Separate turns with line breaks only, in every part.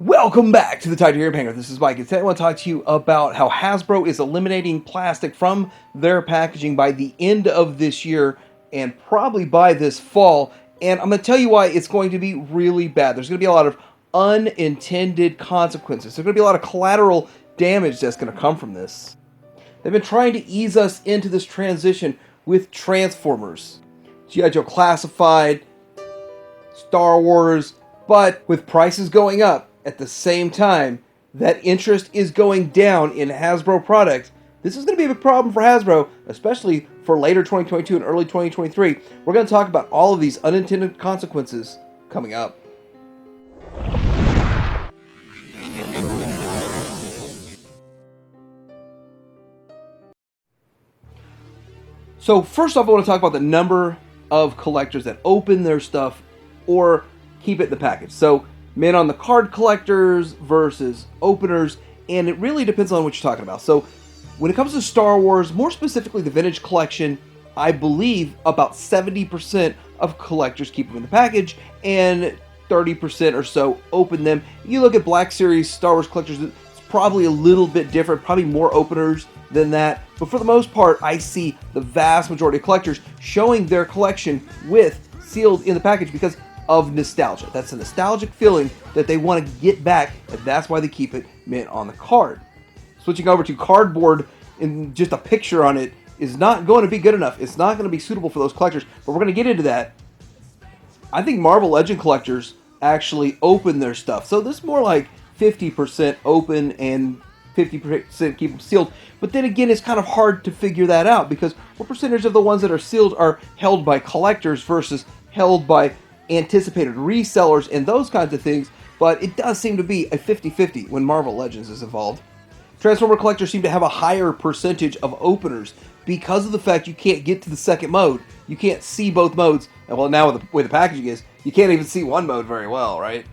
Welcome back to the Titanium Hanger. This is Mike, and today I want to talk to you about how Hasbro is eliminating plastic from their packaging by the end of this year and probably by this fall. And I'm going to tell you why it's going to be really bad. There's going to be a lot of unintended consequences. There's going to be a lot of collateral damage that's going to come from this. They've been trying to ease us into this transition with Transformers, G.I. Joe Classified, Star Wars, but with prices going up, at the same time that interest is going down in Hasbro products, this is going to be a big problem for Hasbro, especially for later 2022 and early 2023. We're going to talk about all of these unintended consequences coming up. So first off, I want to talk about the number of collectors that open their stuff or keep it in the package. So men on the card collectors versus openers, and it really depends on what you're talking about. So when it comes to Star Wars, more specifically the vintage collection, I believe about 70% of collectors keep them in the package and 30% or so open them. You look at Black Series Star Wars collectors, it's probably a little bit different, probably more openers than that. But for the most part, I see the vast majority of collectors showing their collection with sealed in the package because of nostalgia. That's a nostalgic feeling that they want to get back, and that's why they keep it mint on the card. Switching over to cardboard and just a picture on it is not going to be good enough. It's not going to be suitable for those collectors, but we're going to get into that. I think Marvel Legend collectors actually open their stuff, so this is more like 50% open and 50% keep them sealed. But then again, it's kind of hard to figure that out because what percentage of the ones that are sealed are held by collectors versus held by anticipated resellers and those kinds of things, but it does seem to be a 50-50 when Marvel Legends is involved. Transformer collectors seem to have a higher percentage of openers because of the fact you can't get to the second mode. You can't see both modes, and well, now with the way the packaging is, you can't even see one mode very well, right?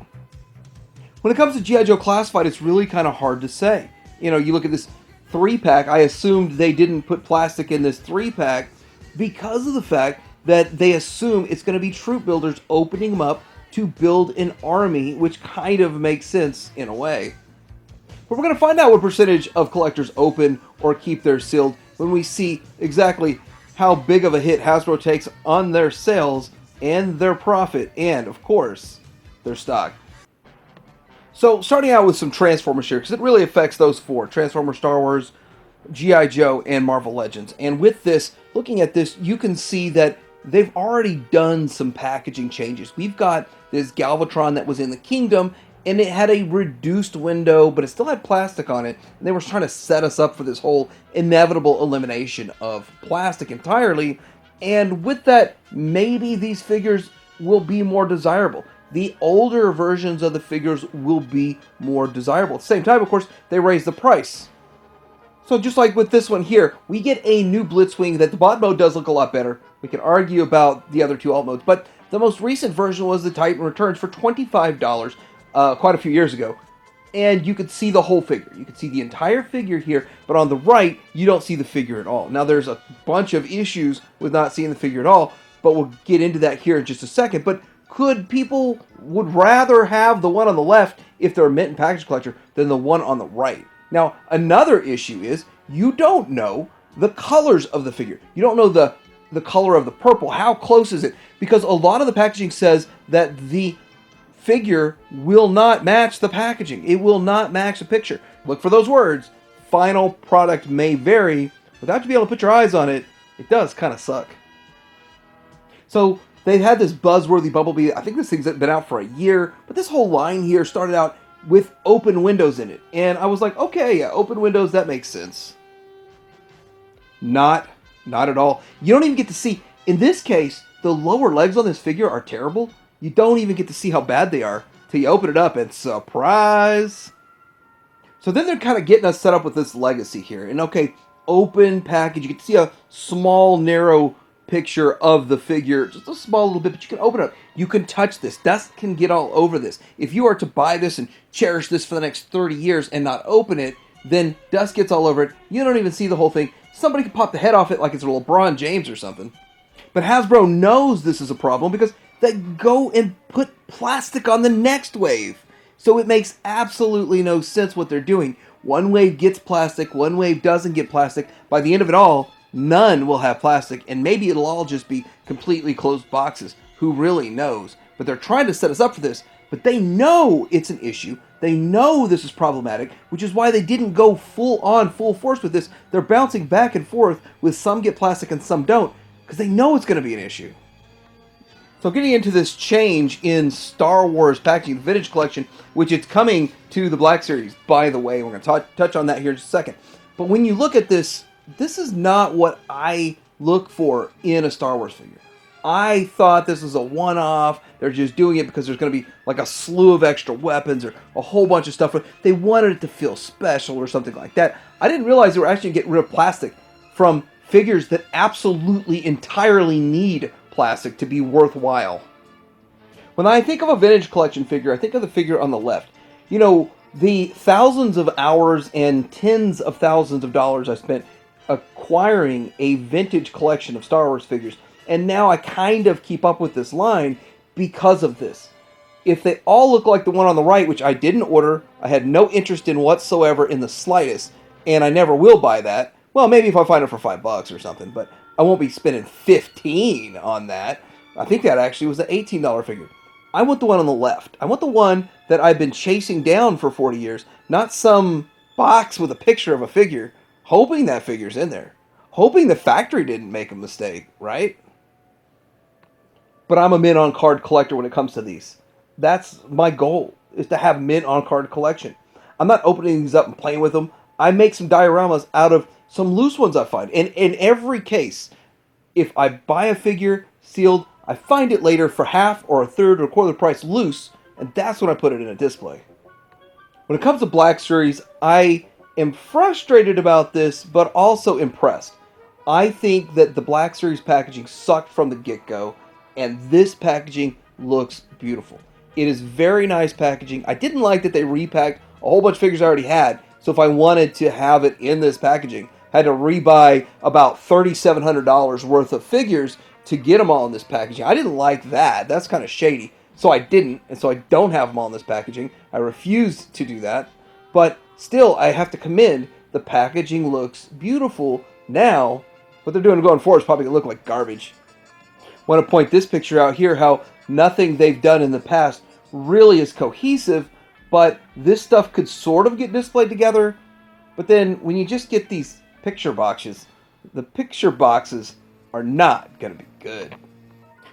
When it comes to G.I. Joe Classified, it's really kind of hard to say. You know, you look at this 3-pack, I assumed they didn't put plastic in this 3-pack because of the fact that they assume it's going to be troop builders opening them up to build an army, which kind of makes sense in a way. But we're going to find out what percentage of collectors open or keep theirs sealed when we see exactly how big of a hit Hasbro takes on their sales and their profit and, of course, their stock. So starting out with some Transformers here, because it really affects those four: Transformers, Star Wars, G.I. Joe, and Marvel Legends. And with this, looking at this, you can see that they've already done some packaging changes. We've got this Galvatron that was in the Kingdom, and it had a reduced window, but it still had plastic on it. And they were trying to set us up for this whole inevitable elimination of plastic entirely. And with that, maybe these figures will be more desirable. The older versions of the figures will be more desirable. At the same time, of course, they raise the price. So just like with this one here, we get a new Blitzwing that the bot mode does look a lot better. We can argue about the other two alt modes, but the most recent version was the Titan Returns for $25 quite a few years ago. And you could see the whole figure. You could see the entire figure here, but on the right, you don't see the figure at all. Now, there's a bunch of issues with not seeing the figure at all, but we'll get into that here in just a second. But could people would rather have the one on the left if they're a mint and package collector than the one on the right? Now, another issue is you don't know the colors of the figure. You don't know the color of the purple. How close is it? Because a lot of the packaging says that the figure will not match the packaging. It will not match the picture. Look for those words. Final product may vary. Without you being able to put your eyes on it, it does kind of suck. So they've had this buzzworthy Bumblebee. I think this thing's been out for a year, but this whole line here started out with open windows in it. And I was like, okay, yeah, open windows, that makes sense. Not at all. You don't even get to see, in this case, the lower legs on this figure are terrible. You don't even get to see how bad they are till you open it up and surprise. So then they're kind of getting us set up with this legacy here. And okay, open package. You can see a small, narrow picture of the figure, just a small little bit, but you can open it up. You can touch this. Dust can get all over this. If you are to buy this and cherish this for the next 30 years and not open it, then dust gets all over it. You don't even see the whole thing. Somebody could pop the head off it like it's a LeBron James or something. But Hasbro knows this is a problem because they go and put plastic on the next wave. So it makes absolutely no sense what they're doing. One wave gets plastic, one wave doesn't get plastic. By the end of it all, none will have plastic, and maybe it'll all just be completely closed boxes. Who really knows? But they're trying to set us up for this. But they know it's an issue. They know this is problematic, which is why they didn't go full force with this. They're bouncing back and forth with some get plastic and some don't, because they know it's going to be an issue. So getting into this change in Star Wars packaging, the Vintage Collection, which it's coming to the Black Series, by the way. We're going to touch on that here in just a second. But when you look at this, this is not what I look for in a Star Wars figure. I thought this was a one-off. They're just doing it because there's going to be like a slew of extra weapons or a whole bunch of stuff. They wanted it to feel special or something like that. I didn't realize they were actually getting rid of plastic from figures that absolutely entirely need plastic to be worthwhile. When I think of a Vintage Collection figure, I think of the figure on the left. You know, the thousands of hours and tens of thousands of dollars I spent acquiring a vintage collection of Star Wars figures, and now I kind of keep up with this line because of this. If they all look like the one on the right, which I didn't order, I had no interest in whatsoever in the slightest, and I never will buy that. Well, maybe if I find it for $5 or something, but I won't be spending $15 on that. I think that actually was an $18 figure. I want the one on the left. I want the one that I've been chasing down for 40 years, not some box with a picture of a figure, hoping that figure's in there, hoping the factory didn't make a mistake, right? But I'm a mint on card collector when it comes to these. That's my goal, is to have mint on card collection. I'm not opening these up and playing with them. I make some dioramas out of some loose ones I find. And in every case, if I buy a figure sealed, I find it later for half or a third or a quarter of the price loose, and that's when I put it in a display. When it comes to Black Series, I am frustrated about this, but also impressed. I think that the Black Series packaging sucked from the get-go, and this packaging looks beautiful. It is very nice packaging. I didn't like that they repacked a whole bunch of figures I already had, so if I wanted to have it in this packaging, I had to rebuy about $3,700 worth of figures to get them all in this packaging. I didn't like that. That's kind of shady. So I didn't, and so I don't have them all in this packaging. I refused to do that. But still, I have to commend the packaging looks beautiful now. What they're doing going forward is probably going to look like garbage. I want to point this picture out here, how nothing they've done in the past really is cohesive, but this stuff could sort of get displayed together. But then when you just get these picture boxes, the picture boxes are not going to be good.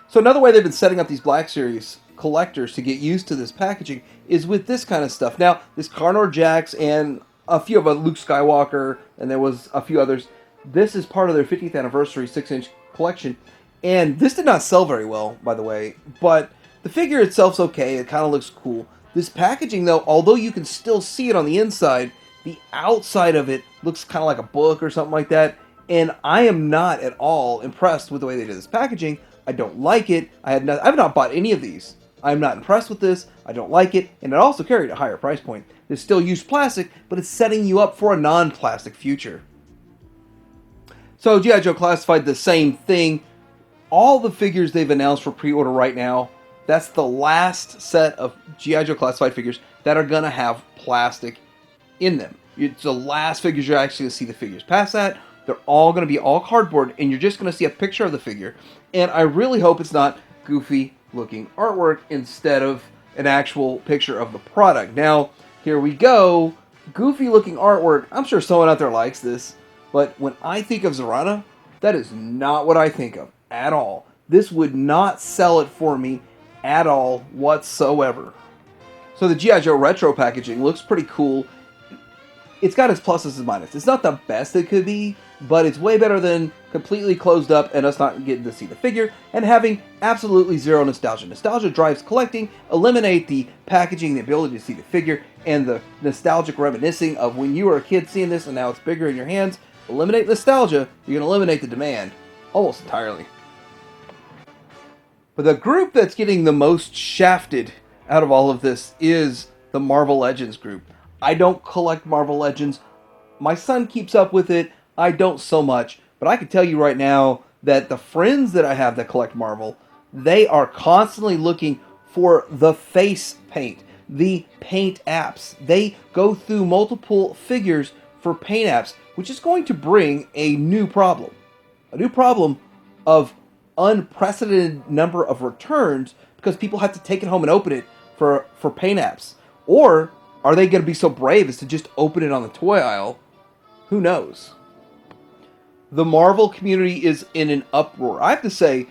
So another way they've been setting up these Black Series collectors to get used to this packaging is with this kind of stuff. Now, this Carnor Jax and a few of Luke Skywalker, and there was a few others, this is part of their 50th anniversary 6-inch collection. And this did not sell very well, by the way, but the figure itself's okay. It kind of looks cool. This packaging, though, although you can still see it on the inside, the outside of it looks kind of like a book or something like that. And I am not at all impressed with the way they did this packaging. I don't like it. I've not bought any of these. I'm not impressed with this. I don't like it. And it also carried a higher price point. It's still used plastic, but it's setting you up for a non-plastic future. So G.I. Joe Classified, the same thing. All the figures they've announced for pre-order right now, that's the last set of G.I. Joe Classified figures that are going to have plastic in them. It's the last figures you're actually going to see the figures. Past that, they're all going to be all cardboard, and you're just going to see a picture of the figure. And I really hope it's not goofy-looking artwork instead of an actual picture of the product. Now, here we go. Goofy-looking artwork. I'm sure someone out there likes this, but when I think of Zorana, that is not what I think of at all. This would not sell it for me at all whatsoever. So the G.I. Joe retro packaging looks pretty cool. It's got its pluses and minuses. It's not the best it could be, but it's way better than completely closed up and us not getting to see the figure and having absolutely zero nostalgia. Nostalgia drives collecting. Eliminate the packaging, the ability to see the figure, and the nostalgic reminiscing of when you were a kid seeing this and now it's bigger in your hands. Eliminate nostalgia, you're going to eliminate the demand almost entirely. But the group that's getting the most shafted out of all of this is the Marvel Legends group. I don't collect Marvel Legends. My son keeps up with it. I don't so much. But I can tell you right now that the friends that I have that collect Marvel, they are constantly looking for the face paint. the paint apps. They go through multiple figures for paint apps, which is going to bring a new problem. A new problem of unprecedented number of returns because people have to take it home and open it for paint apps. Or are they going to be so brave as to just open it on the toy aisle? Who knows? The Marvel community is in an uproar. I have to say,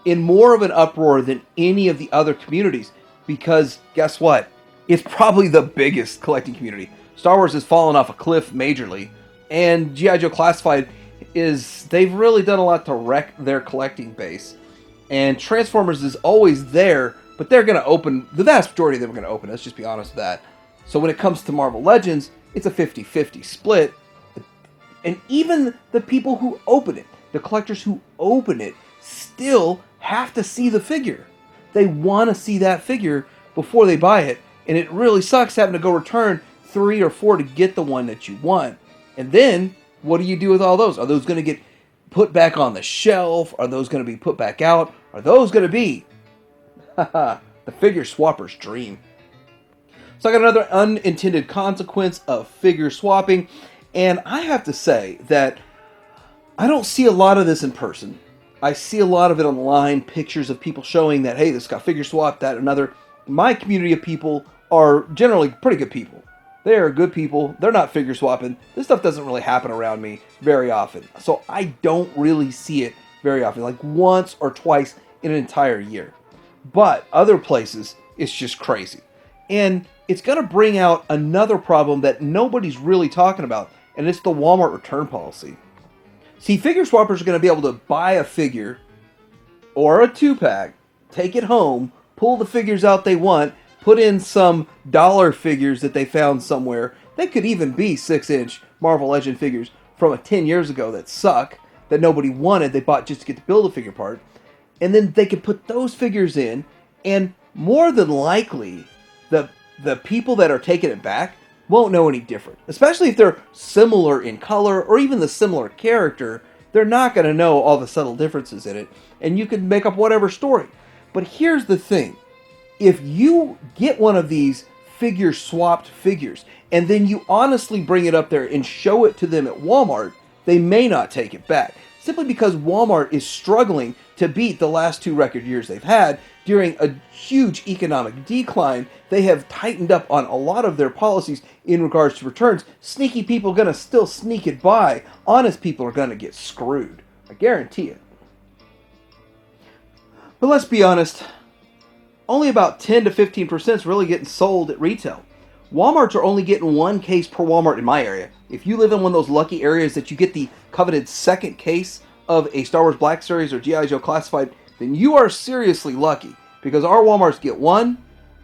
in more of an uproar than any of the other communities, because guess what? It's probably the biggest collecting community. Star Wars has fallen off a cliff majorly, and G.I. Joe Classified they've really done a lot to wreck their collecting base. And Transformers is always there, but they're going to open, the vast majority of them are going to open, let's just be honest with that. So when it comes to Marvel Legends, it's a 50-50 split. And even the people who open it, the collectors who open it, still have to see the figure. They want to see that figure before they buy it. And it really sucks having to go return 3 or 4 to get the one that you want. And then, what do you do with all those? Are those going to get put back on the shelf? Are those going to be put back out? Are those going to be the figure swapper's dream? So I got another unintended consequence of figure swapping. And I have to say that I don't see a lot of this in person. I see a lot of it online, pictures of people showing that, hey, this got figure swapped, that, another. My community of people are generally pretty good people. They are good people. They're not figure swapping. This stuff doesn't really happen around me very often. So I don't really see it very often, like once or twice in an entire year. But other places, it's just crazy. And it's going to bring out another problem that nobody's really talking about, and it's the Walmart return policy. See, figure swappers are going to be able to buy a figure or a 2-pack, take it home, pull the figures out they want, put in some dollar figures that they found somewhere. They could even be 6-inch Marvel Legend figures from 10 years ago that suck, that nobody wanted, they bought just to get the Build-A-Figure part. And then they could put those figures in, and more than likely, the people that are taking it back won't know any different. Especially if they're similar in color or even the similar character, they're not going to know all the subtle differences in it, and you can make up whatever story. But here's the thing. If you get one of these figure swapped figures, and then you honestly bring it up there and show it to them at Walmart, they may not take it back. Simply because Walmart is struggling to beat the last 2 record years they've had. During a huge economic decline, they have tightened up on a lot of their policies in regards to returns. Sneaky people are going to still sneak it by. Honest people are going to get screwed. I guarantee it. But let's be honest, only about 10 to 15% is really getting sold at retail. Walmarts are only getting 1 case per Walmart in my area. If you live in one of those lucky areas that you get the coveted second case of a Star Wars Black Series or G.I. Joe Classified, then you are seriously lucky, because our Walmarts get 1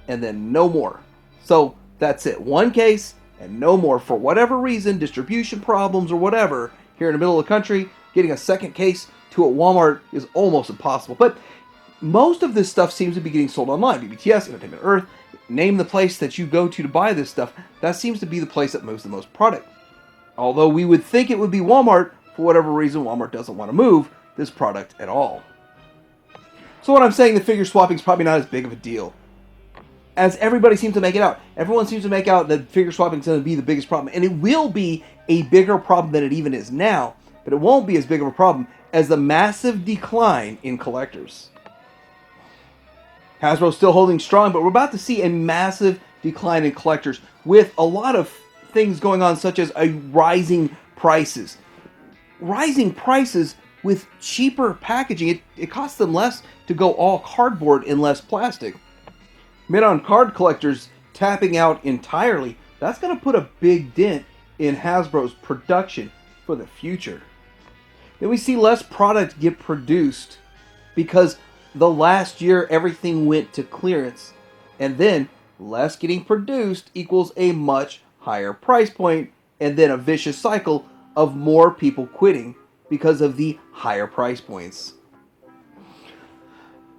and then no more. So that's it. 1 case and no more. For whatever reason, distribution problems or whatever, here in the middle of the country, getting a second case to a Walmart is almost impossible. But most of this stuff seems to be getting sold online. BBTS, Entertainment Earth, name the place that you go to buy this stuff. That seems to be the place that moves the most product. Although we would think it would be Walmart, for whatever reason, Walmart doesn't want to move this product at all. So what I'm saying, the figure swapping is probably not as big of a deal as everybody seems to make it out. Everyone seems to make out that figure swapping is going to be the biggest problem. And it will be a bigger problem than it even is now. But it won't be as big of a problem as the massive decline in collectors. Hasbro's still holding strong, but we're about to see a massive decline in collectors with a lot of things going on, such as rising prices. Rising prices with cheaper packaging. It costs them less to go all cardboard and less plastic. Mid-on card collectors tapping out entirely. That's going to put a big dent in Hasbro's production for the future. Then we see less product get produced because the last year everything went to clearance, and then less getting produced equals a much higher price point, and then a vicious cycle of more people quitting because of the higher price points.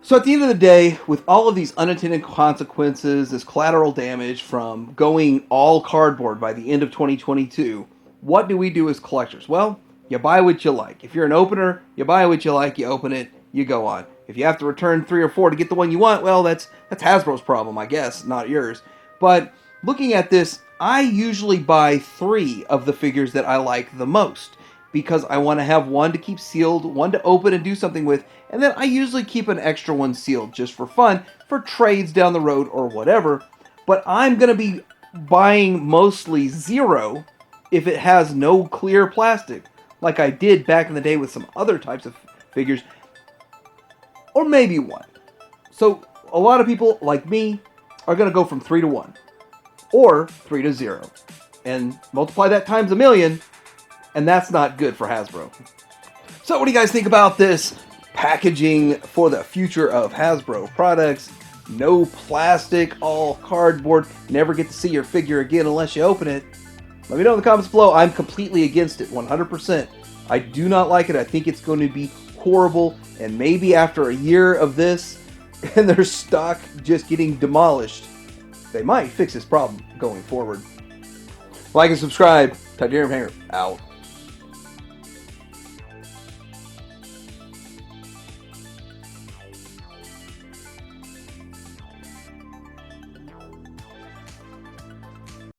So at the end of the day, with all of these unintended consequences, this collateral damage from going all cardboard by the end of 2022, what do we do as collectors? Well, you buy what you like. If you're an opener, you buy what you like, you open it, you go on. If you have to return 3 or 4 to get the one you want, well, that's Hasbro's problem, I guess, not yours. But looking at this, I usually buy 3 of the figures that I like the most because I want to have one to keep sealed, one to open and do something with, and then I usually keep an extra one sealed just for fun, for trades down the road or whatever. But I'm going to be buying mostly 0 if it has no clear plastic, like I did back in the day with some other types of figures, or maybe 1. So a lot of people, like me, are going to go from 3 to 1, or 3 to 0, and multiply that times a million, and that's not good for Hasbro. So what do you guys think about this packaging for the future of Hasbro products? No plastic, all cardboard, never get to see your figure again unless you open it. Let me know in the comments below. I'm completely against it, 100%. I do not like it. I think it's going to be horrible, and maybe after a year of this, and their stock just getting demolished, they might fix this problem going forward. Like and subscribe. Titanium Hanger out.